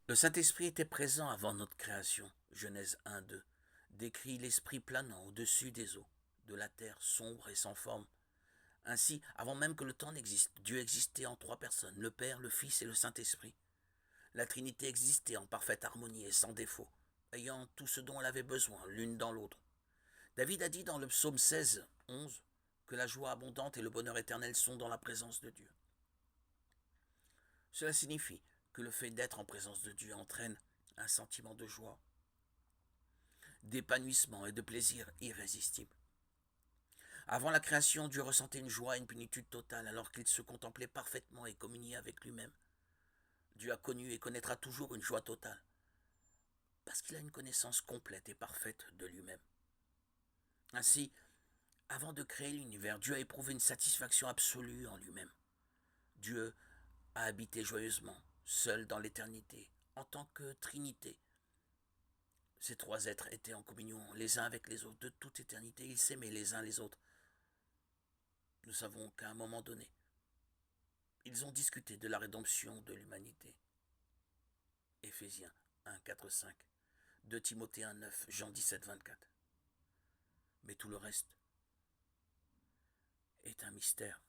Le Saint-Esprit était présent avant notre création. Genèse 1-2 décrit l'Esprit planant au-dessus des eaux, de la terre sombre et sans forme. Ainsi, avant même que le temps n'existe, Dieu existait en trois personnes, le Père, le Fils et le Saint-Esprit. La Trinité existait en parfaite harmonie et sans défaut, ayant tout ce dont elle avait besoin, l'une dans l'autre. David a dit dans le psaume 16-11 que la joie abondante et le bonheur éternel sont dans la présence de Dieu. Cela signifie que le fait d'être en présence de Dieu entraîne un sentiment de joie, d'épanouissement et de plaisir irrésistible. Avant la création, Dieu ressentait une joie et une plénitude totale alors qu'il se contemplait parfaitement et communiait avec lui-même. Dieu a connu et connaîtra toujours une joie totale, parce qu'il a une connaissance complète et parfaite de lui-même. Ainsi, avant de créer l'univers, Dieu a éprouvé une satisfaction absolue en lui-même. Dieu a habité joyeusement, seul dans l'éternité, en tant que Trinité. Ces trois êtres étaient en communion les uns avec les autres de toute éternité. Ils s'aimaient les uns les autres. Nous savons qu'à un moment donné, ils ont discuté de la rédemption de l'humanité. Éphésiens 1, 4, 5, 2 Timothée 1, 9, Jean 17, 24. Mais tout le reste est un mystère.